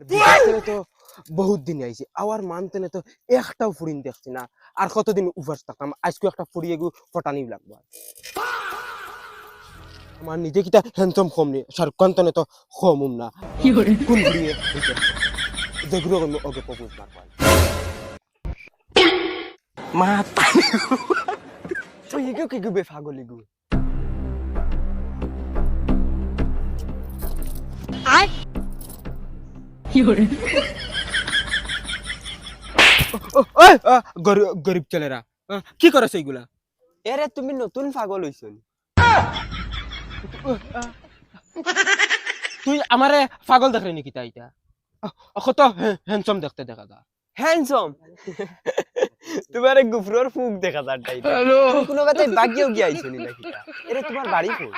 আর বিশেষ করে তো বহুত দিন আইছে আওয়ার মানতেনে তো একটাও ফুরিন দেখছি না আর কতদিন উপাস থাকতাম আজকে একটা ফুরিয়ে গু ফটানি লাগবো আমার নিজে কিটা হ্যান্ডসাম কম নি শাহরুখ খান তনে তো কমুম না কোন ফুরিয়ে যেগুলো ওকে প্রপোজ মারবা মা তুই এগো কি গুবে পাগলি গু আয় গরিব ছেলেরা কি করে সেইগুলা এরে তুমি নতুন পাগল হইছ তুই আমারে পাগল দেখলি নাকি তাই এটা কত হ্যান্ডসাম দেখতে দেখা যা হ্যান্ডসাম তোমার গুফরর ফুক দেখা যায় তাই কোনো কথা বাগিও গিয়ে আইছ নি নাকি এরে তোমার বাড়ি কই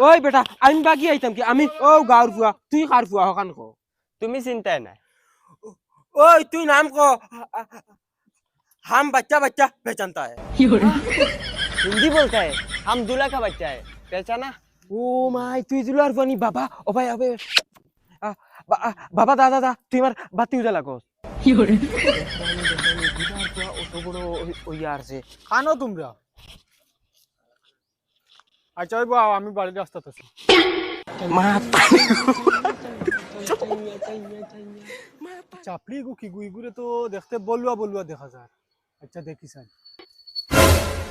ওই বেটা আমি বাকি আইতাম কি আমি ও গাঁর ফুয়া তুই কার ফুয়া হকান কো তুমি চিন্তাই নাই ওই তুই নাম কো हम बच्चा बच्चा पहचानता है हिंदी बोलता है हम दूल्हा का बच्चा है पहचाना ओ माय তুই দুলার বনি বাবা ও ভাই আবে বাবা দাদা দা তুই আমার বাতি উজালা কস কি করে ও তো বড় ওই আর সে খানো তোমরা আচ্ছা ওই বাবা আমি বাড়ির রাস্তাতে আছি মা চাপড়ি গু কি গু ইগুরে তো দেখতে বলুয়া বলুয়া দেখা যায় আচ্ছা দেখিস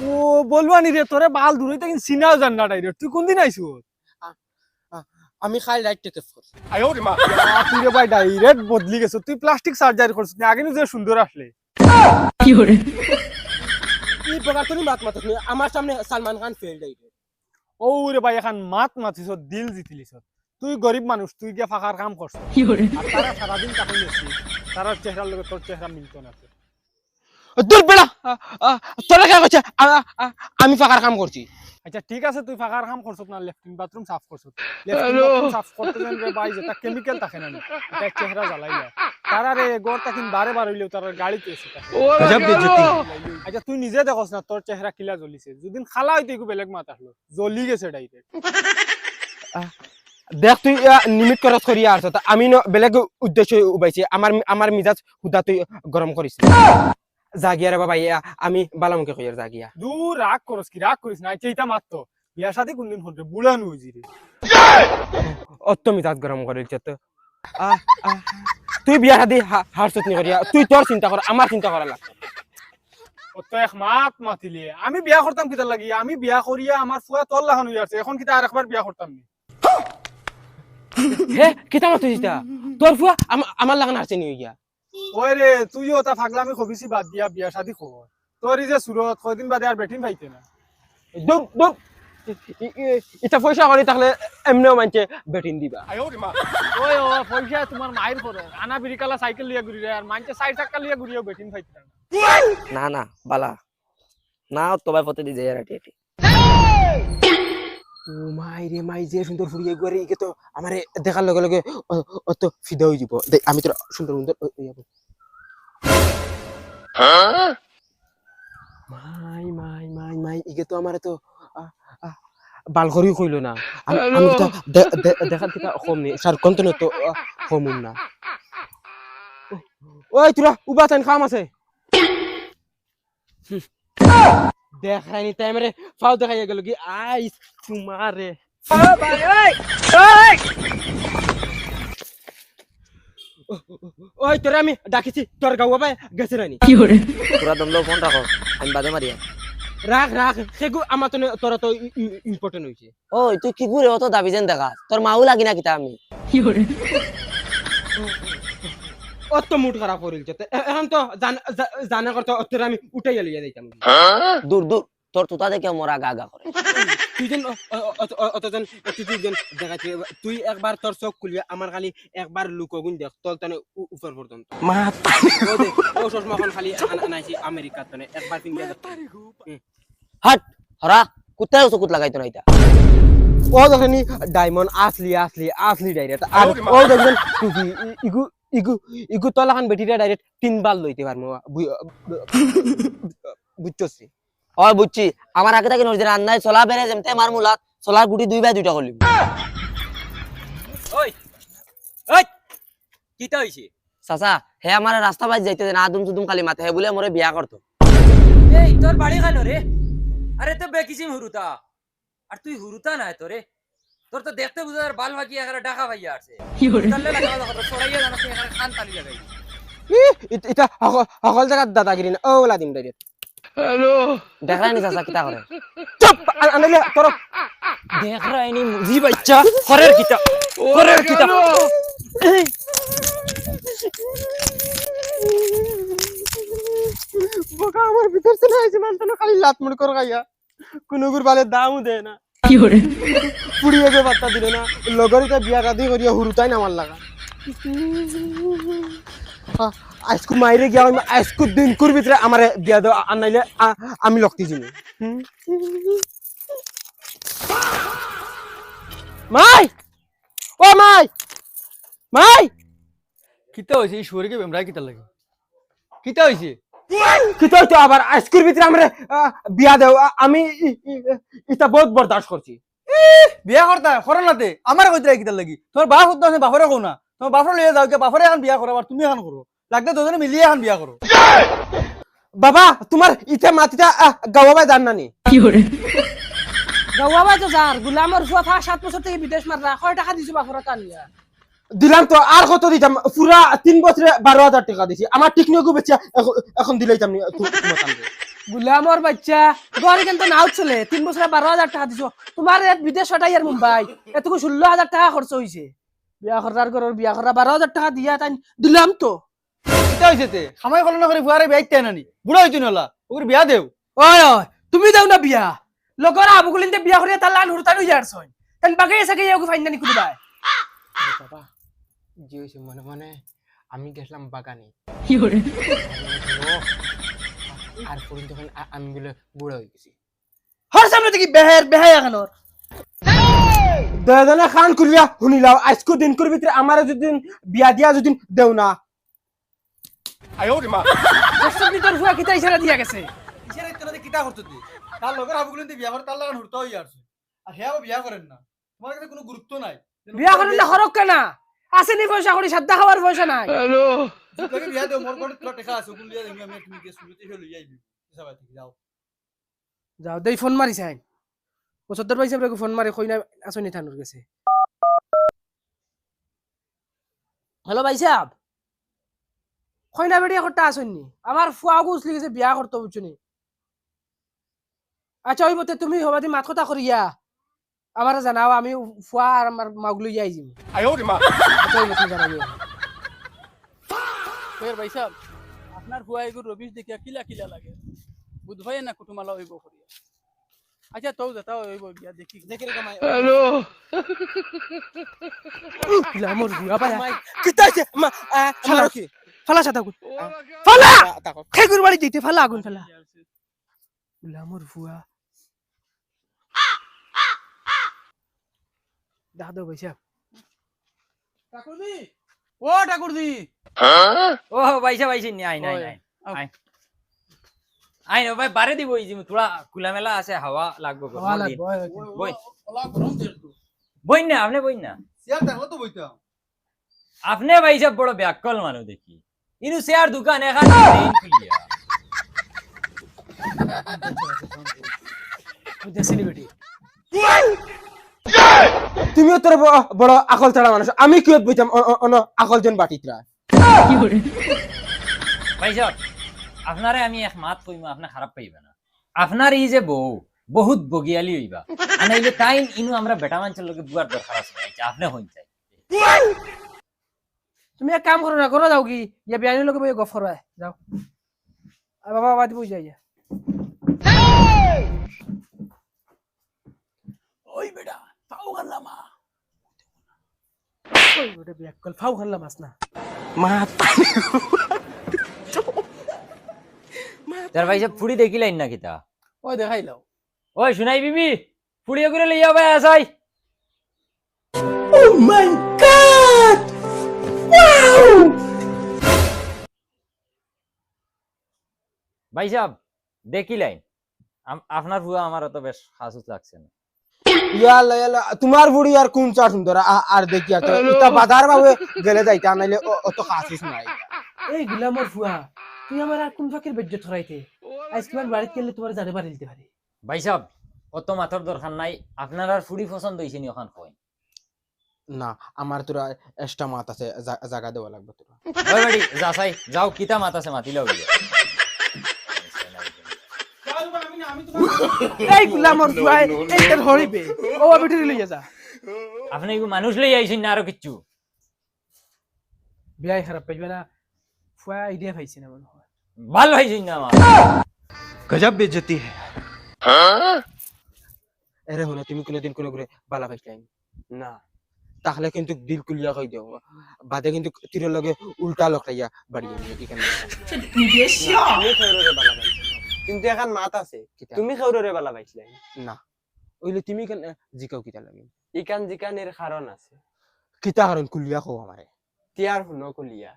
ও বলুয়া নি রে তোরে বাল দূরে থেকে সিনাও জান না ডাইরেক্ট তুই কোন দিন আইছু আমি খালি রাইট টেক ফর তুই রে ভাই ডাইরেক্ট বদলি গেছ তুই প্লাস্টিক সার্জারি করছিস না আগে যে সুন্দর আসলে কি করে কি প্রকার তুমি বাত মাত আমার সামনে সালমান খান ফেল ডাইরে ও রে ভাই এখন মাত মাতিস দিল জিতিলিস তুই গরিব মানুষ তুই গিয়ে ফাঁকার কাম করছ আর তারা সারাদিন টাকা নিয়েছি তারা চেহারার লগে তোর চেহারা মিলত না দূর বেড়া তোরা কে কইছে আমি ফাঁকার কাম করছি আচ্ছা ঠিক আছে তুই ফাঁকার কাম করছ না লেফটিন বাথরুম সাফ করছ লেফটিন বাথরুম সাফ করতে যেন রে ভাই যেটা কেমিক্যাল থাকে না এটা চেহারা জ্বালাই যায় তারা রে গোর তাকিন বারে বার হইলেও তার গাড়িতে এসে গজব বেজতি আচ্ছা তুই নিজে দেখছ না তোর চেহারা কিলা জ্বলিছে যদিন খালা হইতে একটু বেলেগ মাত আসলো জ্বলি গেছে ডাইরেক্ট দেখ তুই নিমিট খরচ করি আর আমি বেলেগ উদ্দেশ্য উবাইছি আমার মিজাজ হুদা তুই গরম করিস জাগিয়া রে বাবা আমি বালামুখে কইয়ার জাগিয়া দূর রাগ করস কি রাগ করিস না এইটা মাত্র বিয়ার সাথে কোনদিন হচ্ছে বুড়ানো হইছি রে অত মিজাজ গরম করিস তো তুই বিয়া শাদি হারছত নি করিয়া তুই তোর চিন্তা কর আমার চিন্তা করা লাগ অত এক মাত মাতিলে আমি বিয়া করতাম কিতা লাগি আমি বিয়া করিয়া আমার ফুয়া তোর লাগান হই আছে এখন কিতা আরেকবার বিয়া করতাম নি হে কিতা মাত দিতা তোর ফুয়া আমার লাগান হারছে নি হইয়া ওই রে তুইও তা ফাগলামি খবিসি বাদ দিয়া বিয়া শাদি কর তোরই যে সুরত কয়দিন বাদে আর বেটিন পাইতে না দুপ দুপ এটা পয়সা করি তাহলে এমনিও মানছে বেটিন দিবা ওই ও পয়সা তোমার মায়ের করো আনা বিরিকালা সাইকেল লিয়া ঘুরি রে আর মানছে সাইড চাক্কা লিয়া ঘুরিও বেটিন পাইতে না না না বালা না তোবাই ফতে দি যায় রাটি ও মাই রে মাই যে সুন্দর ফুরিয়ে গরে ইকে তো আমারে দেখার লগে লগে অত ফিদা হই যাব আমি তো সুন্দর সুন্দর যাব মাই মাই মাই মাই ইকে তো আমারে তো বাল করি কইল না আমি তো দেখার থেকে কম নেই শাহরুখ খান তো কম না ওই তোরা উবা চান খাম আছে দেখাইনি টাইম রে ফাও দেখাইয়া গেল কি আইস তোমারে ওই তোরা আমি ডাকিছি তোর গাওয়া ভাই গেছে রানি কি করে পুরা দমলো ফোন রাখো আমি বাদে মারিয়া রাখ রাখ সেগু আমার তো তোরা তো ইম্পর্টেন্ট হইছে ওই তুই কি ঘুরে অত দাবি যেন দেখা তোর মাও লাগি না কিতা আমি কি করে অত মুড খারাপ করিল যেতে এখন তো জানা করতে তোরা আমি উঠাইয়া লইয়া যাইতাম দূর দূর তোর তুতা দেখে মোরা গা গা করে তুই যেন অতজন তুই দেখাচ্ছি তুই একবার তোর চোখ খুলিয়া আমার খালি একবার লুকগুন দেখ তোর তনে উপর পর্যন্ত মা ও চশমাখন খালি আনাইছি আমেরিকার তনে একবার পিন হাট হরা কুত্তায় চকুত লাগাইতো না এটা ও দেখেনি ডায়মন্ড আসলি আসলি আসলি ডাইরেক্ট আর ও দেখেন ইগু ইগু ইগু তলাখান বেটিরা ডাইরেক্ট 3 বার লইতে পারমু বুঝছছি ও বুঝছি আমার আগে থেকে নজরে রান্নায় চলা বেরে যেমতে মার মুলাত চলার গুটি 2 বাই 2টা করলি ওই কিতা হইছে চাচা হে আমার রাস্তা বাইজ যাইতে না আদুম চুদুম খালি মাথা হে বলে মোরে বিয়া করতো এই তোর বাড়ি খানো রে আরে তো বেকিসিম হুরুতা আর তুই হুরুতা না তোরে তোর তো দেখতে বুঝা আর বাল ভাগি এখানে ডাকা ভাইয়া আছে তাহলে লাগা কথা ছড়াইয়া জানা তুই এখানে খান তালি লাগাই এটা সকল জায়গার দাদাগিরি না ওলা দিম ডাইরেক্ট দেখলাই নি চাচা কিতা করে চুপ আনাইলে তোর দেখ রাইনি মুজি বাচ্চা খরের কিতা বোকা আমার ভিতর চলে আইছে মানতো খালি লাত মুড় কর গাইয়া কোন গুর বালে দামও দেয় না পুড়িয়ে যে বার্তা দিল না লগরিতে বিয়া শাদি করিয়া হুরুতাই না আমার লাগা আজকু মাইরে গিয়া আজকু দিন কুর ভিতরে আমারে বিয়া দাও আনাইলে আমি লক্তি জিনি মাই ও মাই মাই কিতা হইছে এই শরীরে বেমরা কিতা লাগে কিতা হইছে কিতো তো আবার আজকুর ভিতরে আমরা বিয়া দেও আমি এটা বহুত বরদাস্ত করছি বিয়া করতা করো নাতে আমার কইতে কিতা লাগি তোমার বাপ হতো আছে বাপরে কও না তোমার বাপরে লইয়া যাও কে বাপরে এখন বিয়া করো আর তুমি এখন করো লাগতে দুজনে মিলিয়ে এখন বিয়া করো বাবা তোমার ইতে মাটিটা গাওয়াবাই জান নানি গাওয়া তো যার গুলামর ফুয়া 7 বছর থেকে বিদেশ মাররা কয় টাকা দিছো বাপরা কানিয়া দিলাম তো আর কত দিতাম পুরা 3 বছরে 12,000 টাকা দিছি আমার ঠিক নিয়ে বেচা এখন দিলাইতাম নি তোমার কাছে গুলামর বাচ্চা গরি কিন্তু নাও চলে 3 বছরে 12,000 টাকা দিছো তোমার এক বিদেশ হটাই আর মুম্বাই এতকু 16,000 টাকা খরচ হইছে বিয়া করার ঘরের বিয়া করা 12,000 টাকা দিয়া তাই দিলাম তো কিতা হইছে তে খামাই কল না করে ফুয়ারে বিয়াইতে নানি বুড়া হইতুন হলা ওর বিয়া দেও ওই ওই তুমি দাও না বিয়া লগর আবুগুলিনতে বিয়া করিয়া তার লান হুরতানো যারছই তাই বাগে এসে ইয়া ফাইনানি কুদিবাই বাবা জি হইছে মনে মনে আমি গেছিলাম বাগানে আর পরে তখন আমি বলে বুড়া হয়ে গেছি হর সামনে থেকে বেহাই এখানোর দয়াদনা খান করিয়া শুনিলাও আজকু দিন কর ভিতরে আমার যদি বিয়া দিয়া যদি দেও না দর্শক তোর ফুয়া কিতা ইশারা দিয়া গেছে ইছারা ইতনাতে কিতা করতে দি তার লগর আবুগুলিনতে বিয়া করে তার লাগান হুরতা হই আরছে আর হে বিয়া করেন না তোমার কাছে কোনো গুরুত্ব নাই বিয়া করেন না হরক কেনা আসেনি পয়সা করি সাদ্দা খাওয়ার পয়সা নাই তোকে বিয়া দেও মোর কোন তোর টাকা আছে কোন লিয়া দেমি আমি তুমি কে শুনতে হলো আইবি হিসাব থেকে যাও যাও দেই ফোন মারি চাই পছন্দর পাইছে বলে ফোন মারি কইনা আসনি থানুর গেছে হ্যালো ভাই সাহেব কইনা বেড়িয়া করতে আসনি আমার ফুয়া গুছলি গেছে বিয়া করতে বুঝছনি আচ্ছা ওই বতে তুমি হবাদি মাত কথা করিয়া আমার জানাও আমি ফুয়া আর আমার মাগলু যাই যাম আচ্ছা ওই বতে জানাবি ফের ভাই সাহেব আপনার হুয়া এগুলো রবিশ দেখিয়া কিলা কিলা লাগে বুধ ভাই না কুটুমালা হইব করিয়া আচ্ছা তো যেটা হইব গিয়া দেখি দেখি রে কামাই গ্লামর গুয়া পায়া কিতাছে ফালা কি ফালা সাদা গুন ফালা খেগুর বাড়ি দিতে ফালা আগুন ফালা গ্লামর ফুয়া দাদা ভাই সাহেব ঠাকুরদি ও ঠাকুরদি ও বাইসা বাইসি নি আই নাই আই আই নো ভাই বারে দিব ইজি থোড়া কুলা মেলা আছে হাওয়া লাগবে হাওয়া লাগবে বই ওলা গরম তেল তো বই না আপনি বই না সিয়ার দেখলো তো বইতাম আপনি বাইসা বড় ব্যাককল মানো দেখি ইনু শেয়ার দোকান এখানে দিন খুলিয়া দেশিনি বেটি তুমিও তোর বড় আকল ছাড়া মানুষ আমি কিয়ত বইতাম আকল জন বাটিতরা বাইসা আপনারে আমি এক মাত কইমা আপনি খারাপ পাইবা না আপনার এই যে বউ বহুত বগিয়ালি হইবা আনাইলে টাইম ইনু আমরা বেটা মানুষের লগে বুয়ার দরকার আছে আপনি হইন চাই তুমি এক কাম করো না করো যাও কি ইয়া বিয়ানির লগে বই গফর হয় যাও আর বাবা বাদ বুঝ যাই ওই বেটা পাও গল্লামা ওই ওটা বিয়া কল ফাও খাল্লা মাছ না তার ভাই সব ফুড়ি দেখিলাইন না কিতা ওই দেখাইলাও ওই শুনাই বিবি ফুড়িয়ে করে লইয়া ভাই আসাই ভাই সাহেব দেখিলাইন আপনার ফুয়া আমার তো বেশ হাসুস লাগছে না ইয়াল্লা ইয়াল্লা তোমার বুড়ি আর কোন চা সুন্দর আর দেখি আর এটা বাধার ভাবে গেলে যাইতা নাইলে অত কাছিস নাই এই গুলামর ফুয়া তুই আমার আর কোন ফাঁকের বেজ্জত হরাইতে আজকে আমার বাড়িতে গেলে তোমার জানে বাড়ি দিতে পারে ভাই সাহেব অত মাথার দরকার নাই আপনার আর ফুড়ি পছন্দ হয়েছে নি ওখান কই না আমার তোরা এক্সট্রা মাত আছে জায়গা দেওয়া লাগবে তোরা ওই বাড়ি যা চাই যাও কিতা মাত আছে মাতি লও এই গুলামর ফুয়া এইটা হরিবে ও বেটি লইয়া যা আপনি কি মানুষ লই আইছেন না আরো কিচ্ছু বিয়াই খারাপ পাইবে না ফুয়া আইডিয়া পাইছি না মনে হয় ভালো হইছেন না আমার গজব বেজতি হে আরে হলো তুমি কোনদিন কোন করে বালা পাইছলাই না তাহলে কিন্তু দিল কুলিয়া কই দেও বাদে কিন্তু তীরের লগে উল্টা লকড়াইয়া বাড়ি এখানে তুমি খেউরে বালা পাইছো কিন্তু এখন মাত আছে তুমি খেউরে বালা পাইছিলে না ওইলে তুমি কেন জিকাও কিতা লাগে ইকান জিকানের কারণ আছে কিতা কারণ কুলিয়া কও আমারে তিয়ার শুনো কলিয়া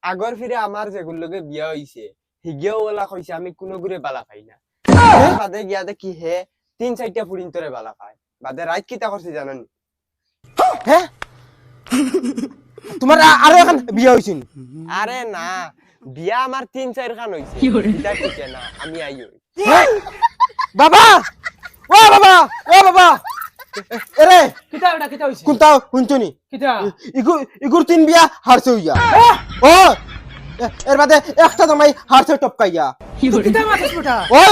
আগর ফিরে আমার যেগুলো লগে বিয়া হইছে হিগেও ওলা কইছে আমি কোনো গুরে বালা পাই না বাদে গিয়া দেখি হে 3-4টা ফুড়িন তোরে বালা পায় বাদে রাত কিতা করছে জানেন হ্যাঁ তোমার আরো এখন বিয়া হইছিন আরে না বিয়া আমার 3-4 খান হইছে এটা ঠিক না আমি আই হই বাবা ও বাবা ও বাবা এরে কিতা এটা কিতা হইছে কোনটা হুনছনি কিতা ইগুর তিন বিয়া হারছে হইয়া ও এর বাদে একটা জামাই হারছে টপকাইয়া কিতা মাথাস বেটা ও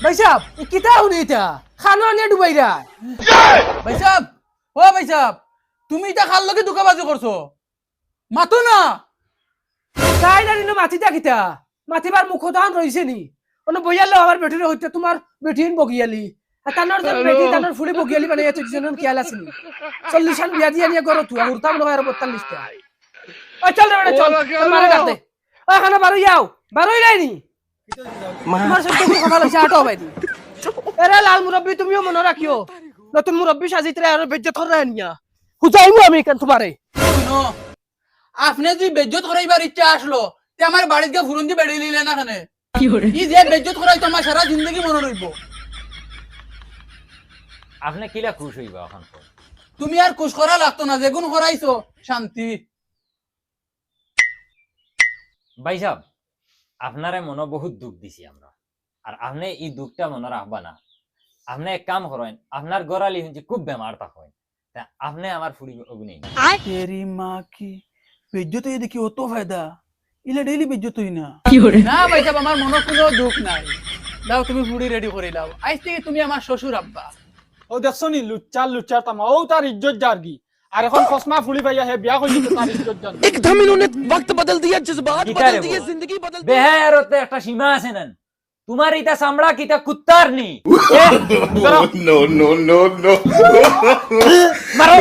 ভাই সাহেব কিতা হুনি এটা খানো আনিয়ে ডুবাইরা ভাই সাহেব ও ভাই সাহেব তুমি এটা খাল লগে দুকাবাজি করছো মাতো না তাই না নিনো মাথিটা কিতা মাথিবার মুখ দান রইছে নি অন বইয়ালো আমার বেটির হইতে তোমার বেটিন বগিয়ালি আর তানোর যে বেটি তানোর ফুলি বগিয়ালি মানে এত জনন কিয়াল আসিনি 40 খান বিয়া দিয়া নিয়ে গরো তুই উড়তাম না আর 42 টা ও চল রে বেটা চল মারে ডাকতে ও খানা বারো যাও বারোই লাইনি তোমার সাথে কি কথা লইছে আটো বাইনি এরে লাল মুরব্বি তুমিও মনে রাখিও নতুন মুরব্বি সাজিতরে আর বেজ্জত করে নিয়া হুজাইমু আমি কেন তোমারে শুনো আপনি যদি বেজ্জত করাইবার ইচ্ছা আসলো তে আমার বাড়িতে গিয়ে ফুরুন দিয়ে বেড়ে নিলে না খানে ই যে বেজ্জত করাই তো আমার সারা জিন্দগি মনে রইব আপনি কিলা খুশ হইবা ওখান কই তুমি আর কুশ করা লাগতো না যেগুন করাইছো শান্তি ভাই সাহেব আপনারে মনে বহুত দুঃখ দিছি আমরা আর আপনি এই দুঃখটা মনে রাখবা না আপনি এক কাম করেন আপনার গড়ালি হচ্ছে খুব বেমার থাকেন তা আপনি আমার ফুড়ি অগ্নি তেরি মা কি বেজ্জত হয়ে দেখি অত ফায়দা ইলে ডেইলি বেজ্জত হই না না ভাই সাহেব আমার মনে কোনো দুঃখ নাই দাও তুমি ফুড়ি রেডি করে দাও আজ থেকে তুমি আমার শ্বশুর আব্বা ও দেখছো নি লুচ্চার তামা ও তার ইজ্জত জারগি আর এখন কসমা ফুলি ভাইয়া হে বিয়া কইছে তার ইজ্জত জান एकदम इन्होंने वक्त बदल दिया जज्बात बदल दिए, जिंदगी बदल বেহায়ারতে একটা সীমা আছে না তোমার এটা চামড়া কিটা কুত্তার নি no, no, no, no. মারো